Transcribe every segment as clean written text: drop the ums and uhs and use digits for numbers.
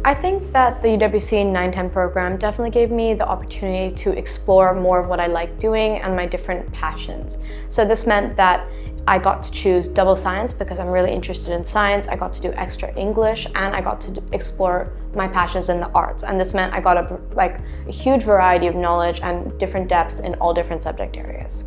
I think that the UWC 9-10 program definitely gave me the opportunity to explore more of what I like doing and my different passions. So this meant that I got to choose double science because I'm really interested in science. I got to do extra English, and I got to explore my passions in the arts. And this meant I got a huge variety of knowledge and different depths in all different subject areas.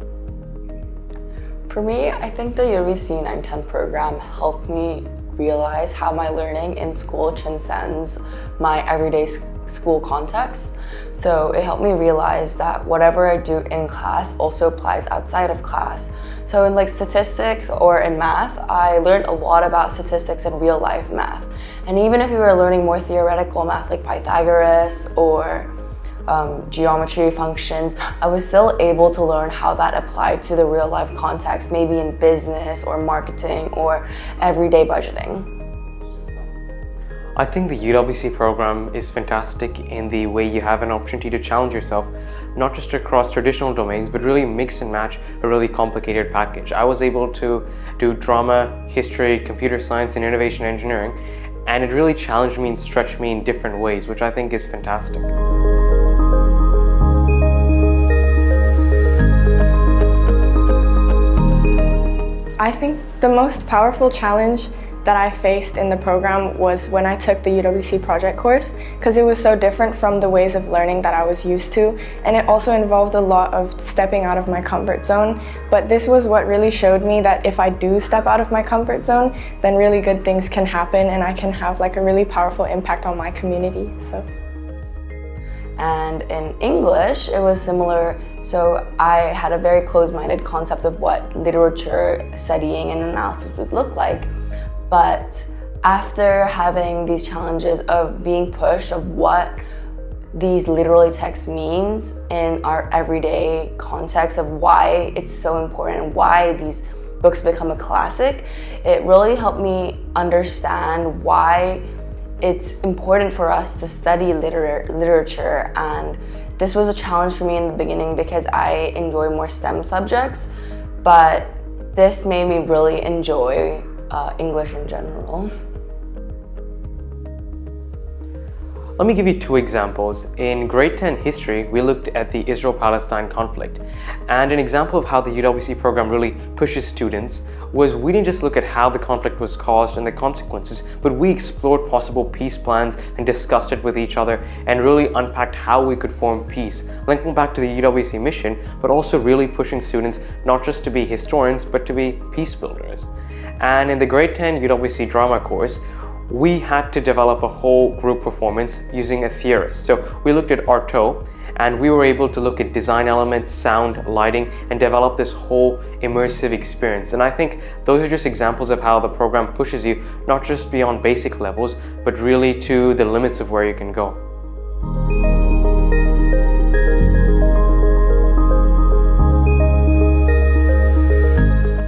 For me, I think the UWC 9-10 program helped me realize how my learning in school transcends my everyday school context. So it helped me realize that whatever I do in class also applies outside of class. So in statistics or in math, I learned a lot about statistics in real life math. And even if we were learning more theoretical math like Pythagoras or geometry functions, I was still able to learn how that applied to the real life context, maybe in business or marketing or everyday budgeting. I think the UWC program is fantastic in the way you have an opportunity to challenge yourself, not just across traditional domains, but really mix and match a really complicated package. I was able to do drama, history, computer science, and innovation engineering, and it really challenged me and stretched me in different ways, which I think is fantastic. I think the most powerful challenge that I faced in the program was when I took the UWC project course, because it was so different from the ways of learning that I was used to, and it also involved a lot of stepping out of my comfort zone. But this was what really showed me that if I do step out of my comfort zone, then really good things can happen and I can have a really powerful impact on my community. And in English, it was similar. So I had a very closed-minded concept of what literature studying and analysis would look like. But after having these challenges of being pushed of what these literary texts means in our everyday context of why it's so important and why these books become a classic, it really helped me understand why it's important for us to study literature. And this was a challenge for me in the beginning because I enjoy more STEM subjects, but this made me really enjoy English in general. Let me give you two examples. In grade 10 history, we looked at the Israel-Palestine conflict. And an example of how the UWC program really pushes students was we didn't just look at how the conflict was caused and the consequences, but we explored possible peace plans and discussed it with each other and really unpacked how we could form peace, linking back to the UWC mission, but also really pushing students not just to be historians, but to be peace builders. And in the grade 10 UWC drama course, we had to develop a whole group performance using a theorist. So we looked at Artaud, and we were able to look at design elements, sound, lighting, and develop this whole immersive experience. And I think those are just examples of how the program pushes you not just beyond basic levels, but really to the limits of where you can go.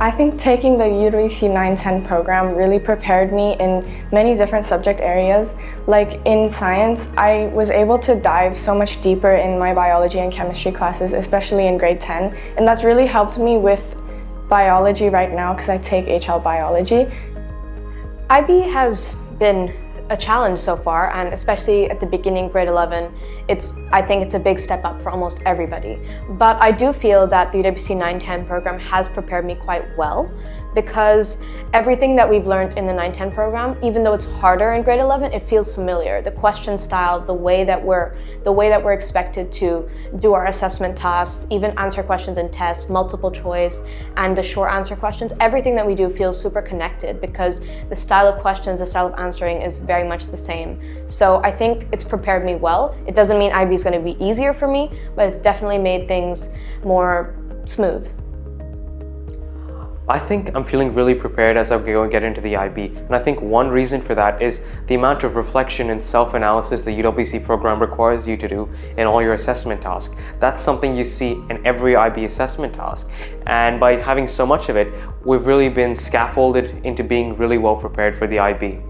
I think taking the UWC 9-10 program really prepared me in many different subject areas. Like in science, I was able to dive so much deeper in my biology and chemistry classes, especially in grade 10, and that's really helped me with biology right now because I take HL biology. IB has been a challenge so far, and especially at the beginning, grade 11, I think it's a big step up for almost everybody. But I do feel that the UWC 9-10 program has prepared me quite well, because everything that we've learned in the 9-10 program, even though it's harder in grade 11, it feels familiar. The question style, the way that we're expected to do our assessment tasks, even answer questions in tests, multiple choice, and the short answer questions, everything that we do feels super connected because the style of questions, the style of answering is very much the same. So I think it's prepared me well. It doesn't mean IB is going to be easier for me, but it's definitely made things more smooth. I think I'm feeling really prepared as I go and get into the IB, and I think one reason for that is the amount of reflection and self-analysis the UWC program requires you to do in all your assessment tasks. That's something you see in every IB assessment task, and by having so much of it, we've really been scaffolded into being really well prepared for the IB.